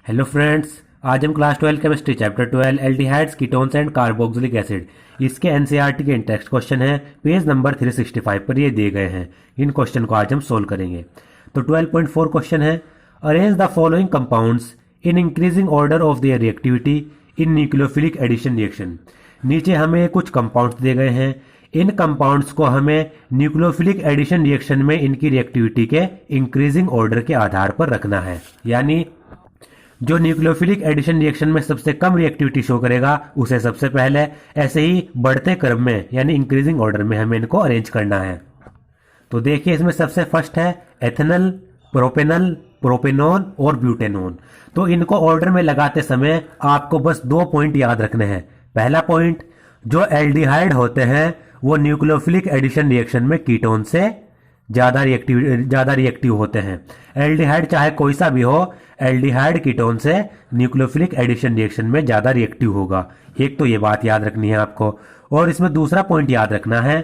Hello friends, आज हम class 12 chemistry chapter 12 aldehydes ketones and carboxylic acid इसके NCERT के टेक्स्ट क्वेश्चन है। पेज नंबर 365 पर ये दिए गए हैं। इन क्वेश्चन को आज हम सोल्व करेंगे। तो 12.4 क्वेश्चन है, arrange the following compounds in increasing order of their reactivity in nucleophilic addition reaction. नीचे हमें कुछ कंपाउंड्स दिए गए हैं। इन कंपाउंड्स को हमें न्यूक्लियोफिलिक एडिशन रिएक्शन में इनकी रिएक्टिविटी के इंक्रीजिंग ऑर्डर के आधार पर रखना है। यानी जो न्यूक्लियोफिलिक एडिशन रिएक्शन में सबसे कम रिएक्टिविटी शो करेगा उसे सबसे पहले, ऐसे ही बढ़ते क्रम में यानी इंक्रीजिंग ऑर्डर में हमें इनको अरेंज करना है। तो देखिए, इसमें सबसे फर्स्ट है एथेनल, प्रोपेनल, प्रोपेनॉन और ब्यूटेनॉन। तो इनको ऑर्डर में लगाते समय आपको बस 2 पॉइंट याद रखने हैं। पहला पॉइंट, जो एल्डिहाइड होते हैं वो न्यूक्लियोफिलिक एडिशन रिएक्शन में कीटोन से ज्यादा रिएक्टिव होते हैं। एल्डिहाइड चाहे कोई सा भी हो, एल्डिहाइड कीटोन से न्यूक्लियोफिलिक एडिशन रिएक्शन में ज्यादा रिएक्टिव होगा। एक तो ये बात याद रखनी है आपको। और इसमें दूसरा पॉइंट याद रखना है,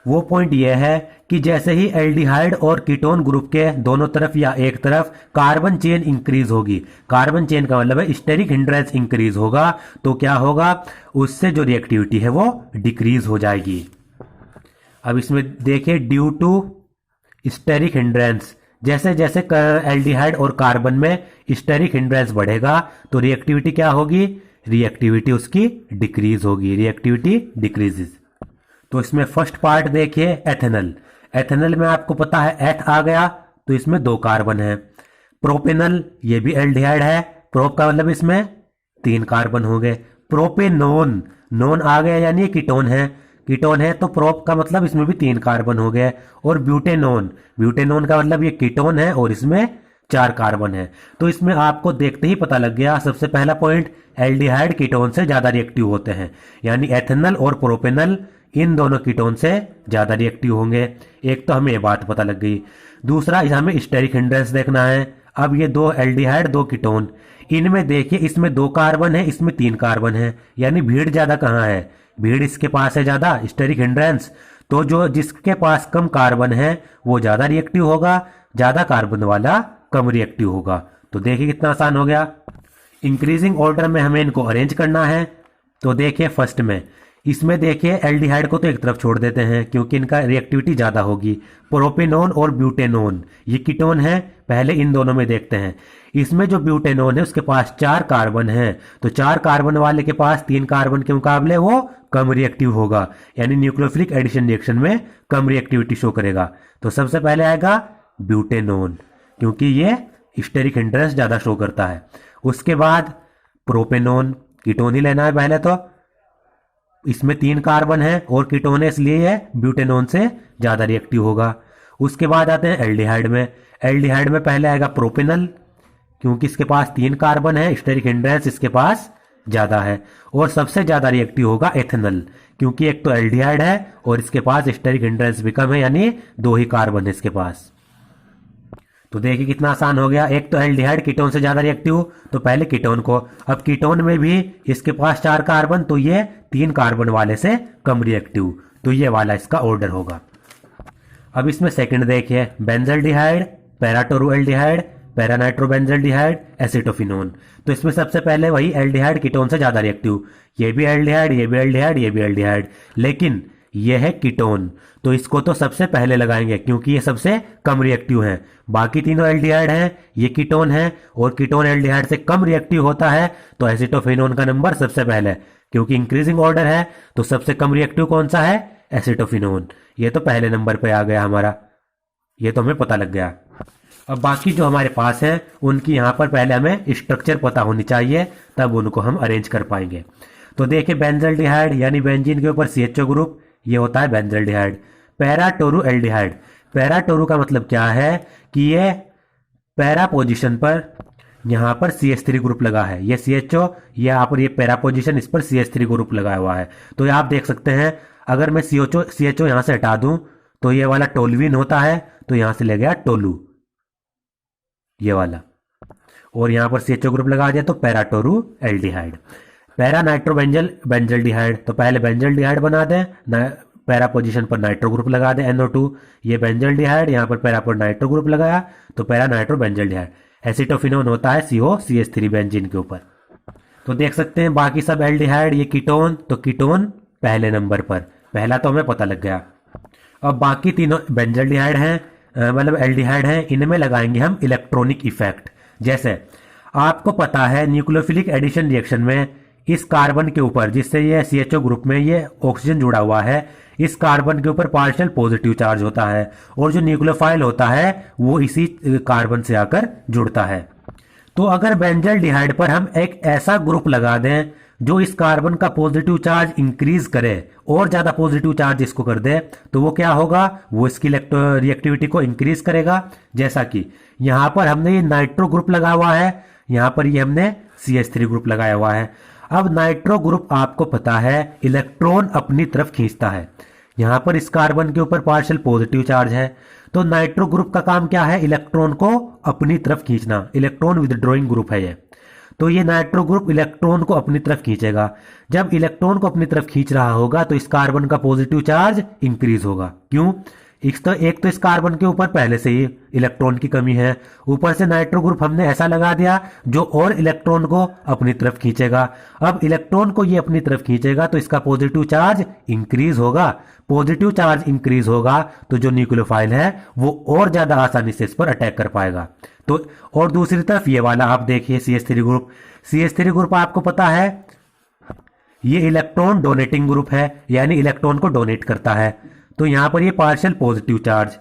वो पॉइंट ये है कि जैसे ही एल्डिहाइड और कीटोन ग्रुप के दोनों तरफ या एक तरफ कार्बन चेन इंक्रीज होगी, कार्बन चेन का मतलब है स्टेरिक हिंड्रेंस इंक्रीज होगा, तो क्या होगा, उससे जो रिएक्टिविटी है वो डिक्रीज हो जाएगी। अब इसमें देखिए, ड्यू टू स्टेरिक हिंड्रेंस, जैसे जैसे एल्डिहाइड और कार्बन में स्टेरिक हिंड्रेंस बढ़ेगा तो रिएक्टिविटी क्या होगी, रिएक्टिविटी उसकी डिक्रीज होगी, रिएक्टिविटी डिक्रीजेस। तो इसमें फर्स्ट पार्ट देखिए, एथेनल। एथेनल में आपको पता है एथ आ गया तो इसमें 2 कार्बन है। प्रोपेनल, ये भी एल्डिहाइड है, प्रोप का मतलब इसमें 3 कार्बन हो गए। प्रोपेनोन, नोन आ गया यानी कीटोन है, कीटोन है तो प्रोप का मतलब इसमें भी 3 कार्बन हो गए। और ब्यूटेनोन, ब्यूटेनोन का मतलब ये कीटोन है और इसमें 4 कार्बन है। तो इसमें आपको देखते ही पता लग गया, सबसे पहला पॉइंट, एल्डिहाइड कीटोन से ज्यादा रिएक्टिव होते हैं, यानी एथेनल और प्रोपेनल इन दोनों कीटोन से ज्यादा रिएक्टिव होंगे। एक तो हमें ये बात पता लग गई। दूसरा, हमें स्टेरिक हिंड्रेंस देखना है। अब ये 2 एल्डिहाइड 2 कीटोन, इनमें देखिए इसमें 2 कार्बन है, इसमें 3 कार्बन है, यानी भीड़ ज्यादा कहाँ है, भीड़ इसके पास है ज्यादा, स्टेरिक हिंड्रेंस। तो जो जिसके पास कम कार्बन है वो ज्यादा रिएक्टिव होगा, ज्यादा कार्बन वाला कम रिएक्टिव होगा। तो देखिए कितना आसान हो गया। इंक्रीजिंग ऑर्डर में हमें इनको अरेंज करना है। तो देखिए फर्स्ट में, इसमें देखिए एल्डिहाइड को तो एक तरफ छोड़ देते हैं क्योंकि इनका रिएक्टिविटी ज्यादा होगी। प्रोपेनोन और ब्यूटेनोन ये कीटोन है, पहले इन दोनों में देखते हैं। इसमें जो ब्यूटेनोन है उसके पास 4 कार्बन है, तो 4 कार्बन वाले के पास 3 कार्बन के मुकाबले वो कम रिएक्टिव होगा, यानी न्यूक्लियोफिलिक एडिशन रिएक्शन में कम रिएक्टिविटी शो करेगा। तो सबसे पहले आएगा ब्यूटेनोन, क्योंकि ये स्टेरिक हिंड्रेंस ज्यादा शो करता है। उसके बाद प्रोपेनोन, कीटोन ही लेना है पहले, तो इसमें 3 कार्बन है और कीटोन है इसलिए ये ब्यूटेनोन से ज्यादा रिएक्टिव होगा। उसके बाद आते हैं एल्डिहाइड में। एल्डिहाइड में पहले आएगा प्रोपेनल, क्योंकि इसके पास 3 कार्बन है, स्टेरिक हिंड्रेंस इसके पास ज्यादा है। और सबसे ज्यादा रिएक्टिव होगा एथेनल, क्योंकि एक तो एल्डिहाइड है और इसके पास स्टेरिक हिंड्रेंस भी कम है, यानी 2 ही कार्बन है इसके पास। तो देखिए कितना आसान हो गया। एक तो एल्डिहाइड कीटोन से ज्यादा रिएक्टिव, तो पहले कीटोन को। अब कीटोन में भी इसके पास 4 कार्बन, तो ये 3 कार्बन वाले से कम रिएक्टिव, तो ये वाला इसका ऑर्डर होगा। अब इसमें सेकंड देखिए, बेंजल्डिहाइड, पैराटोरुएल्डिहाइड, पैरानाइट्रोबेंजल्डिहाइड, एसिटोफिनोन। तो इसमें सबसे पहले वही एल्डिहाइड कीटोन से ज्यादा रिएक्टिव, ये भी एल्डिहाइड, ये भी एल्डिहाइड, ये भी एल्डिहाइड, लेकिन ये है कीटोन, तो इसको तो सबसे पहले लगाएंगे क्योंकि ये सबसे कम रिएक्टिव है। बाकी तीनों एल्डिहाइड हैं, ये कीटोन है और कीटोन एल्डिहाइड से कम रिएक्टिव होता है, तो एसिटोफिनोन का नंबर सबसे पहले, क्योंकि इंक्रीजिंग ऑर्डर है तो सबसे कम रिएक्टिव कौन सा है, एसिटोफिनोन। ये तो पहले नंबर पे आ गया हमारा, ये तो हमें पता लग गया। अब बाकी जो हमारे पास है उनकी यहाँ पर पहले हमें स्ट्रक्चर पता होनी चाहिए, तब उनको हम अरेंज कर पाएंगे। तो देखिए, बेंजल्डिहाइड यानी बेंजीन के ऊपर CHO ग्रुप, ये होता है बेंजल्डिहाइड। पैराटोरुएल्डिहाइड, पैराटोरु का मतलब क्या है कि ये पैरा पोजीशन पर यहाँ पर CH3 ग्रुप लगा है, ये CHO, ये यहाँ पर ये पैरा पोजीशन, इस पर CH3 ग्रुप लगा हुआ है। तो ये आप देख सकते हैं, अगर मैं CHO यहाँ से हटा दूं तो ये वाला टोलुइन होता है, तो यहाँ से ले गया टोलू, ये वाला, और यहाँ पर CHO ग्रुप लगा दिया तो पैराटोरुएल्डिहाइड। पैरा नाइट्रोबेंजल बेंजल्डिहाइड, तो पहले बेंजल्डिहाइड बना दें, पैरा पोजीशन पर नाइट्रो ग्रुप लगा दें NO2, ये बेंजल्डिहाइड, यहाँ पर पैरा पर नाइट्रो ग्रुप लगाया तो पैरा नाइट्रो बेंजल्डिहाइड। एसिटोफिनोन होता है COCH3 बेंजीन के ऊपर। तो देख सकते हैं बाकी सब एल्डिहाइड, ये कीटोन, तो कीटोन पहले नंबर पर, पहला तो हमें पता लग गया। अब बाकी तीनों बेंजल्डिहाइड हैं, मतलब एल्डिहाइड हैं, इनमें लगाएंगे हम इलेक्ट्रॉनिक इफेक्ट। जैसे आपको पता है न्यूक्लियोफिलिक एडिशन रिएक्शन में इस कार्बन के ऊपर, जिससे ये CHO ग्रुप में ये ऑक्सीजन जुड़ा हुआ है, इस कार्बन के ऊपर पार्शियल पॉजिटिव चार्ज होता है और जो न्यूक्लियोफाइल होता है वो इसी कार्बन से आकर जुड़ता है। तो अगर बेंजल्डिहाइड पर हम एक ऐसा ग्रुप लगा दें जो इस कार्बन का पॉजिटिव चार्ज इंक्रीज करे और ज्यादा पॉजिटिव चार्ज इसको कर दे, तो वो क्या होगा, वो इसकी रिएक्टिविटी को इंक्रीज करेगा। जैसा कि यहां पर हमने ये नाइट्रो ग्रुप लगा हुआ है, यहां पर ये हमने CH3 ग्रुप लगाया हुआ है। अब नाइट्रो ग्रुप आपको पता है इलेक्ट्रॉन अपनी तरफ खींचता है, यहां पर इस कार्बन के ऊपर पार्शियल पॉजिटिव चार्ज है, तो नाइट्रो ग्रुप का काम क्या है, इलेक्ट्रॉन को अपनी तरफ खींचना, इलेक्ट्रॉन विदड्रॉइंग ग्रुप है ये। तो ये नाइट्रो ग्रुप इलेक्ट्रॉन को अपनी तरफ खींचेगा। जब इलेक्ट्रॉन को अपनी तरफ खींच रहा होगा तो इस कार्बन का पॉजिटिव चार्ज इंक्रीज होगा। क्यों, एक तो इस कार्बन के ऊपर पहले से ही इलेक्ट्रॉन की कमी है, ऊपर से नाइट्रो ग्रुप हमने ऐसा लगा दिया जो और इलेक्ट्रॉन को अपनी तरफ खींचेगा। अब इलेक्ट्रॉन को ये अपनी तरफ खींचेगा तो इसका पॉजिटिव चार्ज इंक्रीज होगा। पॉजिटिव चार्ज इंक्रीज होगा तो जो न्यूक्लियोफाइल है वो और ज्यादा आसानी से इस पर अटैक कर पाएगा। तो और दूसरी तरफ ये वाला आप देखिए CH3 ग्रुप, CH3 ग्रुप आपको पता है ये इलेक्ट्रॉन डोनेटिंग ग्रुप है, यानी इलेक्ट्रॉन को डोनेट करता है। तो यहां पर ये पार्शियल पॉजिटिव चार्ज,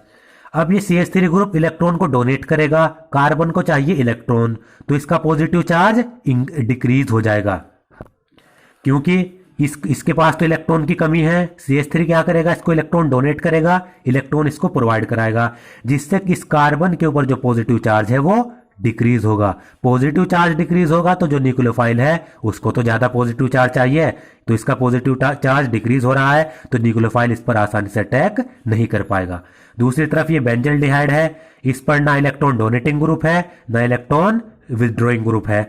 अब ये CH3 ग्रुप इलेक्ट्रॉन को डोनेट करेगा, कार्बन को चाहिए इलेक्ट्रॉन, तो इसका पॉजिटिव चार्ज डिक्रीज हो जाएगा क्योंकि इसके पास तो इलेक्ट्रॉन की कमी है। CH3 क्या करेगा, इसको इलेक्ट्रॉन डोनेट करेगा, इलेक्ट्रॉन इसको प्रोवाइड कराएगा, जिससे इस कार्बन के ऊपर जो पॉजिटिव चार्ज है वो डिक्रीज होगा। पॉजिटिव चार्ज डिक्रीज होगा तो जो न्यूक्लियोफाइल है उसको तो ज्यादा पॉजिटिव चार्ज चाहिए, तो इसका पॉजिटिव चार्ज डिक्रीज हो रहा है तो न्यूक्लियोफाइल इस पर आसानी से अटैक नहीं कर पाएगा। दूसरी तरफ ये बेंजल्डिहाइड है, इस पर ना इलेक्ट्रॉन डोनेटिंग ग्रुप है ना इलेक्ट्रॉन विदड्रॉइंग ग्रुप है,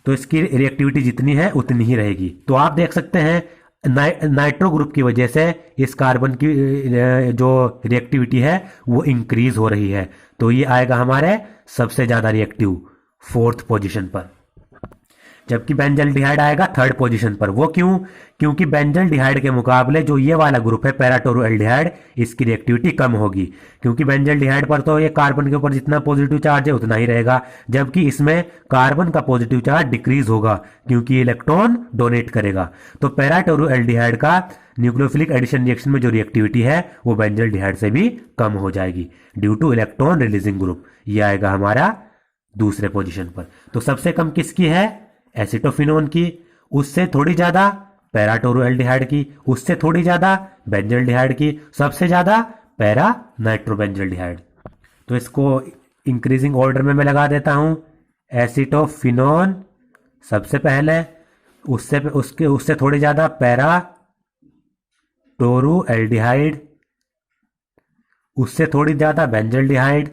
तो इसकी रिएक्टिविटी जितनी है उतनी ही रहेगी। तो आप देख सकते हैं नाइट्रो ग्रुप की वजह से इस कार्बन की जो रिएक्टिविटी है वो इंक्रीज हो रही है, तो ये आएगा हमारे सबसे ज्यादा रिएक्टिव 4th पोजीशन पर, जबकि बेंजल्डिहाइड आएगा 3rd पोजीशन पर। वो क्यों, क्योंकि बेंजल्डिहाइड के मुकाबले जो ये वाला ग्रुप है पैराटोरोएल्डिहाइड, इसकी रिएक्टिविटी कम होगी, क्योंकि बेंजल्डिहाइड पर तो ये कार्बन के ऊपर जितना पॉजिटिव चार्ज है उतना ही रहेगा, जबकि इसमें कार्बन का पॉजिटिव चार्ज डिक्रीज होगा क्योंकि इलेक्ट्रॉन डोनेट करेगा। तो पैराटोरोएल्डिहाइड का न्यूक्लियोफिलिक एडिशन रिएक्शन में जो रिएक्टिविटी है वो बेंजल्डिहाइड से भी कम हो जाएगी due two electron releasing group. ये आएगा हमारा दूसरे पोजीशन पर। तो सबसे कम किसकी है, एसिटोफिनोन की, उससे थोड़ी ज्यादा पैराटोरोएल्डिहाइड की, उससे थोड़ी ज्यादा बेंजल्डिहाइड की, सबसे ज्यादा पैरा नाइट्रोबेंजल्डिहाइड। तो इसको इंक्रीजिंग ऑर्डर में मैं लगा देता हूं, एसिटोफिनोन सबसे पहले, उससे थोड़ी ज्यादा पैरा टोरोएल्डिहाइड, उससे थोड़ी ज्यादा बेंजल्डिहाइड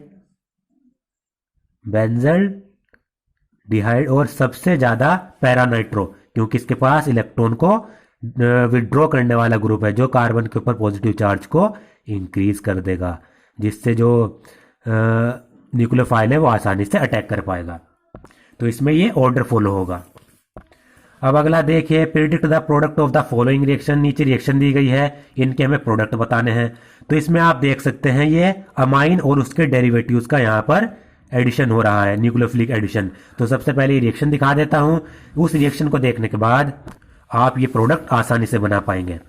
और सबसे ज्यादा पैरानाइट्रो, क्योंकि इसके पास इलेक्ट्रॉन को विड्रॉ करने वाला ग्रुप है जो कार्बन के ऊपर पॉजिटिव चार्ज को इंक्रीज कर देगा, जिससे जो न्यूक्लियोफाइल है वो आसानी से अटैक कर पाएगा। तो इसमें ये ऑर्डर फॉलो होगा। अब अगला देखिए, predict the product of the following reaction. नीचे रिएक्शन दी गई है, इनके हमें प्रोडक्ट बताने हैं। तो इसमें आप देख सकते हैं ये अमाइन और उसके डेरिवेटिव्स का यहाँ पर एडिशन हो रहा है, न्यूक्लियोफिलिक एडिशन। तो सबसे पहले ये रिएक्शन दिखा देता हूं, उस रिएक्शन को देखने के बाद आप ये प्रोडक्ट आसानी से बना पाएंगे।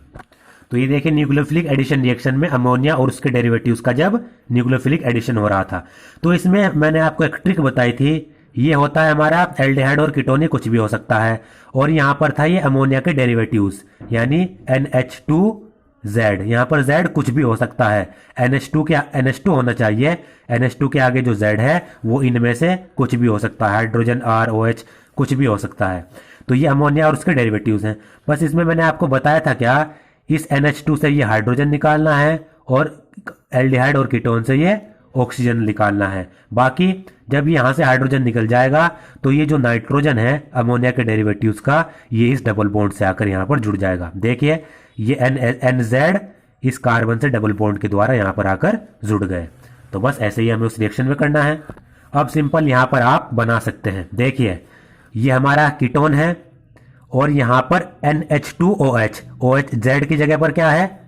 तो ये देखिए न्यूक्लियोफिलिक एडिशन रिएक्शन में अमोनिया और उसके डेरिवेटिव्स का जब न्यूक्लियोफिलिक एडिशन हो रहा था, तो इसमें मैंने आपको एक ट्रिक बताई थी, ये होता है हमारा एल्डिहाइड और कीटोन, कुछ भी हो सकता है, और यहां पर था ये अमोनिया के डेरिवेटिव्स यानी NH2Z, यहां पर Z कुछ भी हो सकता है, NH2 होना चाहिए, NH2 के आगे जो Z है वो इनमें से कुछ भी हो सकता है, हाइड्रोजन ROH कुछ भी हो सकता है। तो ये अमोनिया और उसके डेरिवेटिव्स हैं। बस इसमें मैंने आपको बताया था क्या, इस NH2 से ये हाइड्रोजन निकालना है और एल्डिहाइड और कीटोन से ये ऑक्सीजन निकालना है। बाकी जब यहां से हाइड्रोजन निकल जाएगा तो ये जो नाइट्रोजन है अमोनिया के डेरिवेटिव्स का, ये इस डबल बॉन्ड से आकर यहां पर जुड़ जाएगा। देखिए ये NZ इस कार्बन से डबल बॉन्ड के द्वारा यहां पर आकर जुड़ गए। तो बस ऐसे ही हमें उस रिएक्शन में करना है। अब सिंपल यहां पर आप बना सकते हैं। देखिए ये हमारा कीटोन है और यहां पर NH2OH, OH Z की जगह पर क्या है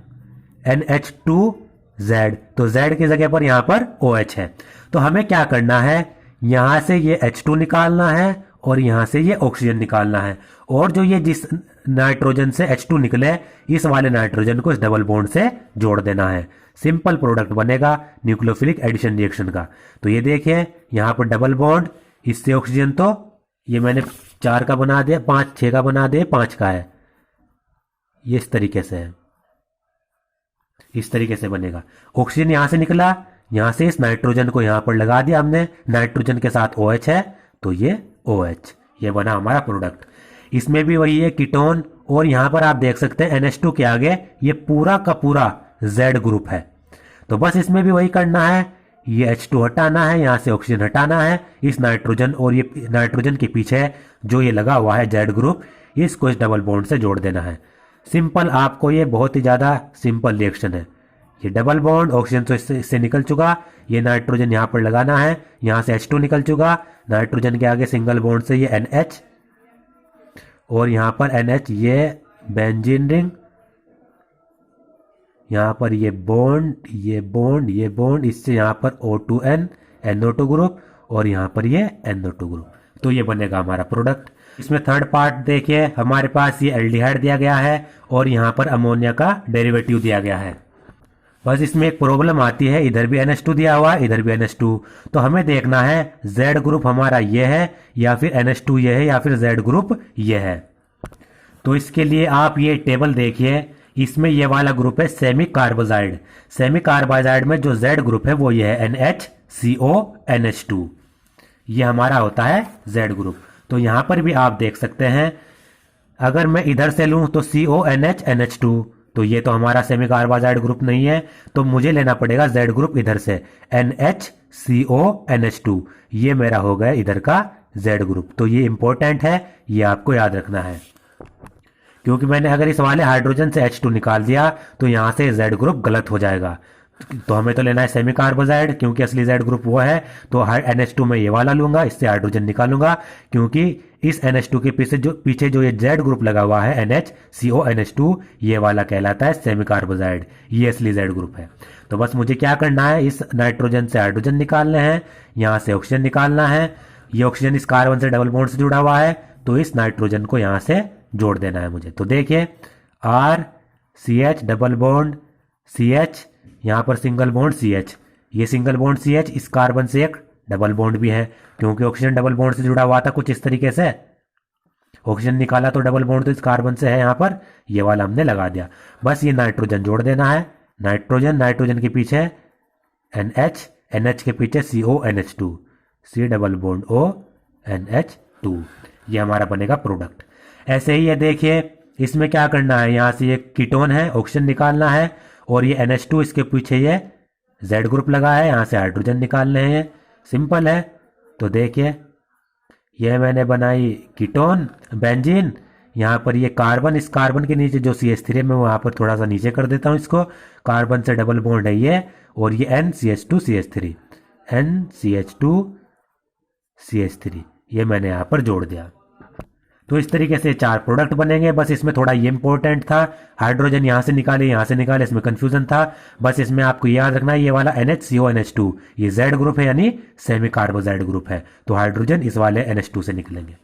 NH2Z, तो Z की जगह पर यहां पर OH है। तो हमें क्या करना है, यहां से ये H2 निकालना है और यहां से ये ऑक्सीजन निकालना है, और जो ये जिस नाइट्रोजन से H2 निकले इस वाले नाइट्रोजन को इस डबल बॉन्ड से जोड़ देना है। सिंपल प्रोडक्ट बनेगा न्यूक्लियोफिलिक एडिशन रिएक्शन का। तो ये देखिए यहां पर डबल बॉन्ड, इससे ऑक्सीजन, तो ये मैंने 4 का बना दिया, 5 6 का बना दिया, 5 का है, ये इस तरीके से है, इस तरीके से बनेगा। ऑक्सीजन यहां से निकला, यहां से इस नाइट्रोजन को यहां पर लगा दिया हमने, नाइट्रोजन के साथ OH है तो ये OH, ये बना हमारा प्रोडक्ट। इसमें भी वही है कीटोन, और यहां पर आप देख सकते हैं NH2 के आगे ये पूरा का पूरा Z ग्रुप है। तो बस इसमें भी वही करना है, ये H2 हटाना है, यहां से ऑक्सीजन हटाना है, इस नाइट्रोजन और ये नाइट्रोजन के पीछे जो ये लगा हुआ है Z ग्रुप, इसको इस डबल बॉन्ड से जोड़ देना है। सिंपल, आपको ये बहुत ही ज्यादा सिंपल रिएक्शन है। ये डबल बॉन्ड, ऑक्सीजन तो इससे निकल चुका, ये नाइट्रोजन यहां पर लगाना है, यहां से H2 निकल चुका, नाइट्रोजन के आगे सिंगल बॉन्ड से ये NH, और यहां पर NH, ये बेंजीन रिंग, यहां पर ये बॉन्ड, ये बॉन्ड, ये बॉन्ड, इससे यहां पर O2N, NO2 ग्रुप, और यहां पर ये NO2 ग्रुप। तो ये बनेगा हमारा प्रोडक्ट। इसमें थर्ड पार्ट देखिए, हमारे पास ये एल्डिहाइड दिया गया है और यहां पर अमोनिया का डेरिवेटिव दिया गया है। बस इसमें एक प्रॉब्लम आती है, इधर भी NH2 दिया हुआ है, इधर भी NH2, तो हमें देखना है Z ग्रुप हमारा ये है या फिर NH2 ये है या फिर Z ग्रुप ये है। तो इसके लिए आप ये टेबल देखिए, इसमें ये वाला ग्रुप है सेमी कार्बोजाइड। सेमी कार्बोजाइड में जो Z ग्रुप है वो ये है NHCONH2, ये हमारा होता है Z ग्रुप। तो यहां पर भी आप देख सकते हैं, अगर मैं इधर से लूं तो CONH NH2, तो ये तो हमारा सेमी कार्बोजाइड ग्रुप नहीं है, तो मुझे लेना पड़ेगा Z ग्रुप इधर से NHCONH2, ये मेरा हो गया इधर का Z ग्रुप। तो ये इंपॉर्टेंट है, ये आपको याद रखना है, क्योंकि मैंने अगर इस वाले हाइड्रोजन से H2 निकाल दिया तो यहां से Z ग्रुप गलत हो जाएगा। तो हमें तो लेना है सेमी कार्बोजाइड, क्योंकि असली Z ग्रुप वो है, तो NH2 में ये वाला लूंगा, इससे हाइड्रोजन निकालूंगा, क्योंकि इस NH2 के पीछे जो ये Z ग्रुप लगा हुआ है NHCONH2, ये वाला कहलाता है सेमी कार्बोजाइड, ये असली Z ग्रुप है। तो बस मुझे क्या करना है, इस नाइट्रोजन से हाइड्रोजन निकालने हैं, यहां से ऑक्सीजन निकालना है, ये ऑक्सीजन इस कार्बन से डबल बॉन्ड से जुड़ा हुआ है, तो इस नाइट्रोजन को यहां से जोड़ देना है मुझे। तो देखिए RCH डबल बॉन्ड CH, यहां पर सिंगल बॉन्ड CH, ये सिंगल बॉन्ड CH, इस कार्बन से एक डबल बॉन्ड भी है, क्योंकि ऑक्सीजन डबल बॉन्ड से जुड़ा हुआ था कुछ इस तरीके से, ऑक्सीजन निकाला तो डबल बॉन्ड तो इस कार्बन से है, यहां पर ये वाला हमने लगा दिया। बस ये नाइट्रोजन जोड़ देना है, नाइट्रोजन के पीछे NH के पीछे CONH2, C double bond ONH2, ये हमारा बनेगा प्रोडक्ट। ऐसे ही ये देखिए, इसमें क्या करना है, यहां से ये कीटोन है, ऑक्सीजन निकालना है, और ये NH2, इसके पीछे ये Z ग्रुप लगा है, यहां से हाइड्रोजन निकालने हैं, सिंपल है। तो देखिए ये मैंने बनाई कीटोन बेंजीन, यहां पर ये कार्बन, इस कार्बन के नीचे जो CH3 है मैं वहां पर थोड़ा सा नीचे कर देता हूं इसको, कार्बन से डबल बॉन्ड है ये, और ये NCH2CH3, NCH2CH3, ये मैंने यहां पर जोड़ दिया। तो इस तरीके से 4 प्रोडक्ट बनेंगे। बस इसमें थोड़ा ये इंपॉर्टेंट था, हाइड्रोजन यहां से निकाले यहां से निकाले, इसमें कंफ्यूजन था। बस इसमें आपको याद रखना है ये वाला NHCONH2 ये Z ग्रुप है, यानी सेमी कार्बोजाइड ग्रुप है, तो हाइड्रोजन इस वाले NH2 से निकलेंगे।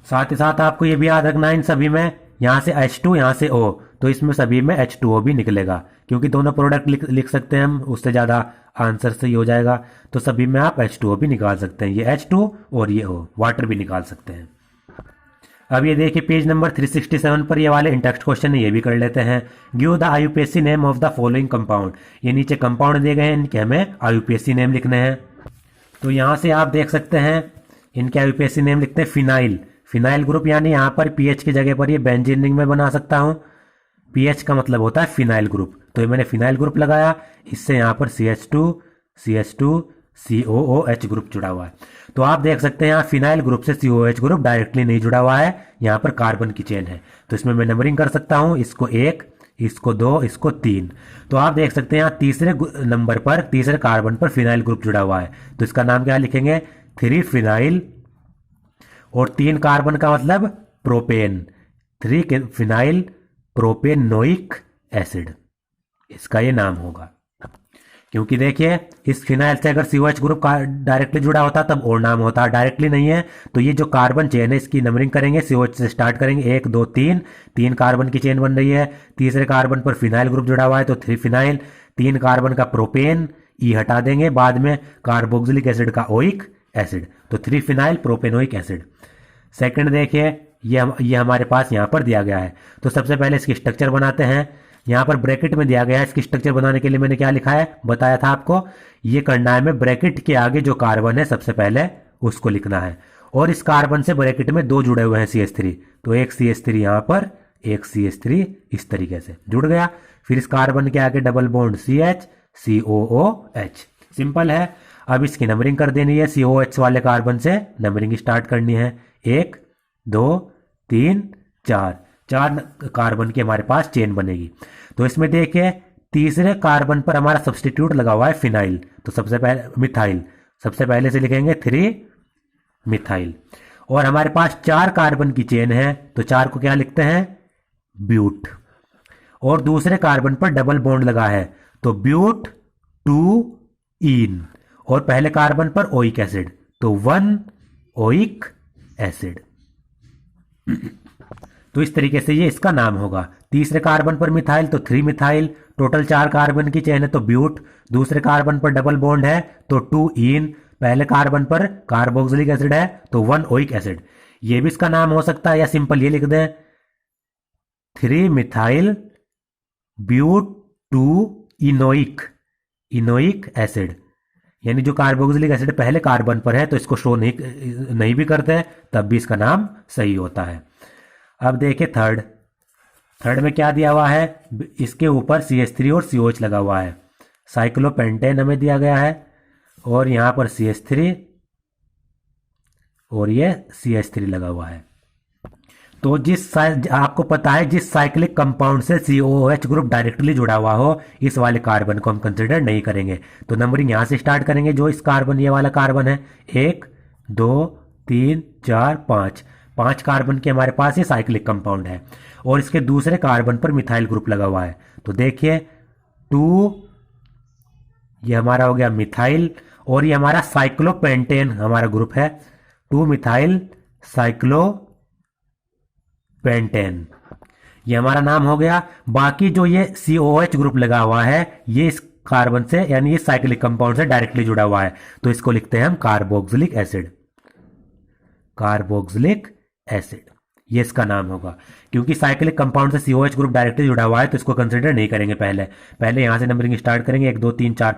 साथ ही साथ आपको ये भी याद रखना है इन सभी में, यहां से H2 यहां से O, तो इसमें सभी में H2O भी निकलेगा, क्योंकि दोनों प्रोडक्ट लिख सकते हैं हम, उससे ज्यादा आंसर सही हो जाएगा। तो सभी में आप H2O भी निकाल सकते हैं, ये H2 और ये O, वाटर भी निकाल सकते हैं। अब ये देखिए पेज नंबर 367 पर ये वाले इंटेक्स्ट क्वेश्चन है, ये भी कर लेते हैं। Give the IUPAC name of the following compound, ये नीचे कंपाउंड दिए गए हैं, इनके हमें आईयूपीएसी नेम लिखने हैं। तो यहां से आप देख सकते हैं इनके आईयूपीएसी नेम लिखते हैं फिनाइल, फिनाइल ग्रुप, यानी यहां पर पीएच की जगह पर ये बेंजीन रिंग में बना सकता हूं, पीएच का मतलब होता है फिनाइल ग्रुप, तो ये मैंने फिनाइल ग्रुप लगाया, इससे यहां पर CH2 COOH ग्रुप जुड़ा हुआ है। तो आप देख सकते हैं यहाँ फिनाइल ग्रुप से COOH ग्रुप डायरेक्टली नहीं जुड़ा हुआ है, यहाँ पर कार्बन की चेन है, तो इसमें मैं नंबरिंग कर सकता हूँ, इसको 1, इसको 2, इसको 3। तो आप देख सकते हैं यहाँ तीसरे नंबर पर, तीसरे कार्बन पर फिनाइल ग्रुप जुड़ा हुआ है, तो इसका नाम क्या लिखेंगे? 3 फिनाइल। और 3 कार्बन का मतलब प्रोपेन, 3 फिनाइल प्रोपेनोइक एसिड, इसका ये नाम होगा। क्योंकि देखिए इस फिनाइल से अगर COH ग्रुप का डायरेक्टली जुड़ा होता तब और नाम होता, डायरेक्टली नहीं है, तो ये जो कार्बन चेन है इसकी नंबरिंग करेंगे, COH से स्टार्ट करेंगे, 1 2 3, 3 कार्बन की चेन बन रही है। तीसरे कार्बन पर फिनाइल ग्रुप जुड़ा हुआ है तो 3 फिनाइल, 3 कार्बन का प्रोपेन, ई हटा देंगे, बाद में कार्बोक्सिलिक एसिड का ओइक एसिड, तो 3 फिनाइल प्रोपेनोइक एसिड। सेकंड देखिए ये हमारे पास यहाँ पर दिया गया है, तो सबसे पहले इसकी स्ट्रक्चर बनाते हैं। यहाँ पर ब्रैकेट में दिया गया है, इसकी स्ट्रक्चर बनाने के लिए मैंने क्या लिखा है बताया था आपको, ये करना है में ब्रैकेट के आगे जो कार्बन है सबसे पहले उसको लिखना है। और इस कार्बन से ब्रैकेट में 2 जुड़े हुए हैं CH3, तो एक CH3 यहाँ पर, एक CH3 इस तरीके से जुड़ गया। फिर इस कार्बन के आगे double bond CH, COOH, simple है। अब इसकी नंबरिंग कर देनी है, COH वाले कार्बन से नंबरिंग स्टार्ट करनी है, 1 2 3 4, 4 कार्बन की हमारे पास चेन बनेगी। तो इसमें देखिए तीसरे कार्बन पर हमारा सब्सटीट्यूट लगा हुआ है फिनाइल, तो सबसे पहले मिथाइल, सबसे पहले से लिखेंगे 3 मिथाइल। और हमारे पास 4 कार्बन की चेन है, तो 4 को क्या लिखते हैं? ब्यूट। और दूसरे कार्बन पर डबल बॉन्ड लगा है, तो ब्यूट 2 इन। और पहले कार्बन पर ओइक एसिड, तो 1 ओइक एसिड। तो इस तरीके से ये इसका नाम होगा। तीसरे कार्बन पर मिथाइल तो 3 मिथाइल, टोटल 4 कार्बन की चेन है तो ब्यूट, दूसरे कार्बन पर डबल बॉन्ड है तो 2 इन, पहले कार्बन पर कार्बोक्सिलिक एसिड है तो 1 ओइक एसिड। ये भी इसका नाम हो सकता है, या सिंपल ये लिख दें 3 मिथाइल ब्यूट 2 इनोइक एसिड। यानी जो कार्बोक्सिलिक एसिड पहले कार्बन पर है तो इसको शो नहीं भी करते तब भी इसका नाम सही होता है। अब देखिए थर्ड में क्या दिया हुआ है, इसके ऊपर CH3 और COH लगा हुआ है, साइक्लोपेंटेन हमें दिया गया है, और यहां पर CH3 और ये CH3 लगा हुआ है। तो आपको पता है जिस साइक्लिक कंपाउंड से COOH ग्रुप डायरेक्टली जुड़ा हुआ हो इस वाले कार्बन को हम कंसिडर नहीं करेंगे। तो नंबरिंग यहां से स्टार्ट करेंगे, जो इस कार्बन ये वाला कार्बन है, 1 2 3 4 5 कार्बन के हमारे पास ये साइक्लिक कंपाउंड है। और इसके दूसरे कार्बन पर मिथाइल ग्रुप लगा हुआ है, तो देखिए 2, ये हमारा हो गया मिथाइल, और ये हमारा साइक्लोपेंटेन हमारा ग्रुप है, 2 मिथाइल साइक्लोपेंटेन, ये हमारा नाम हो गया। बाकी जो ये COH ग्रुप लगा हुआ है ये इस कार्बन से, यानी ये साइक्लिक कंपाउंड से डायरेक्टली जुड़ा हुआ है, तो इसको लिखते हैं हम कार्बोक्सिलिक एसिड, कार्बोक्सिलिक एसिड, ये इसका नाम होगा। क्योंकि साइक्लिक कंपाउंड से COH ग्रुप डायरेक्टली जुड़ा हुआ है तो इसको कंसीडर नहीं करेंगे, पहले यहां से नंबरिंग स्टार्ट करेंगे, 1 2 3 4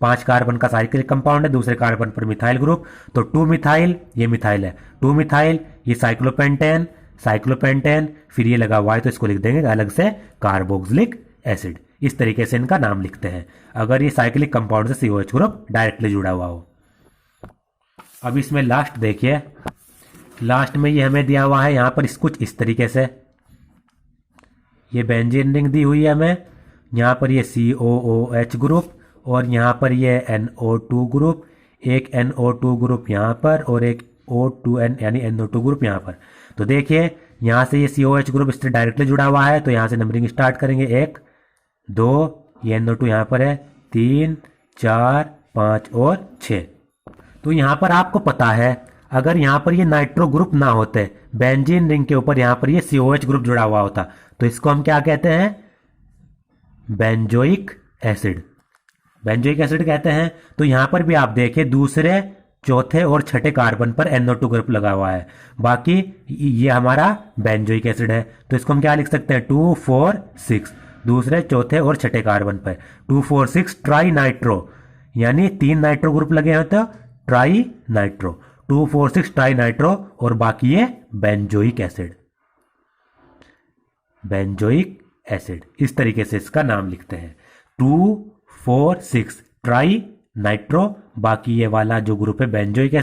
5 कार्बन का साइक्लिक कंपाउंड है, दूसरे कार्बन पर मिथाइल ग्रुप, तो 2 मिथाइल, ये मिथाइल है, 2 मिथाइल, ये साइक्लोपेंटेन, फिर ये लगा हुआ है तो इसको लिख देंगे अलग से कार्बोक्सिलिक एसिड। इस तरीके से इनका नाम लिखते हैं अगर ये साइक्लिक कंपाउंड से COH ग्रुप डायरेक्टली जुड़ा हुआ हो। अब इसमें लास्ट देखिए, लास्ट में ये हमें दिया हुआ है यहां पर कुछ इस तरीके से, ये बेंजीन रिंग दी हुई है हमें, यहां पर ये COOH ग्रुप और यहां पर ये NO2 ग्रुप, एक NO2 ग्रुप यहां पर और एक O2N यानी NO2 ग्रुप यहां पर। तो देखिए यहां से ये COH ग्रुप इससे डायरेक्टली जुड़ा हुआ है तो यहां से नंबरिंग स्टार्ट करेंगे, 1 2, ये NO2 यहां पर है, 3 4 5 और 6। तो यहां पर आपको पता है अगर यहां पर ये नाइट्रो ग्रुप ना होते, बेंजीन रिंग के ऊपर यहां पर ये COH ग्रुप जुड़ा हुआ होता, तो इसको हम क्या कहते हैं? बेंजोइक एसिड, बेंजोइक एसिड कहते हैं। तो यहां पर भी आप देखें दूसरे चौथे और छठे कार्बन पर NO2 ग्रुप लगा हुआ है, बाकी ये हमारा बेंजोइक एसिड है, तो इसको हम क्या लिख सकते हैं? 2 4 6, दूसरे चौथे और छठे कार्बन पर 2 4 6 ट्राई नाइट्रो, यानी 3 नाइट्रो ग्रुप लगे हैं तो ट्राई नाइट्रो, 2 4 6 ट्राई नाइट्रो, और बाकी ये बेंजोइक एसिड, बेंजोइक एसिड, इस तरीके से इसका नाम लिखते हैं, 2 4 6 ट्राई नाइट्रो, बाकी ये वाला जो ग्रुप है बेंजोइक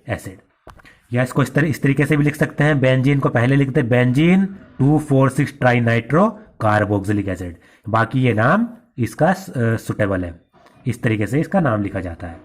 एसिड। या इसको इस तरीके से भी लिख सकते हैं, बेंजीन को पहले लिखते हैं benzene 2 4 6 tri nitro carboxylic acid. बाकी ये नाम इसका सुटेबल है, इस तरीके से इसका नाम लिखा जाता है।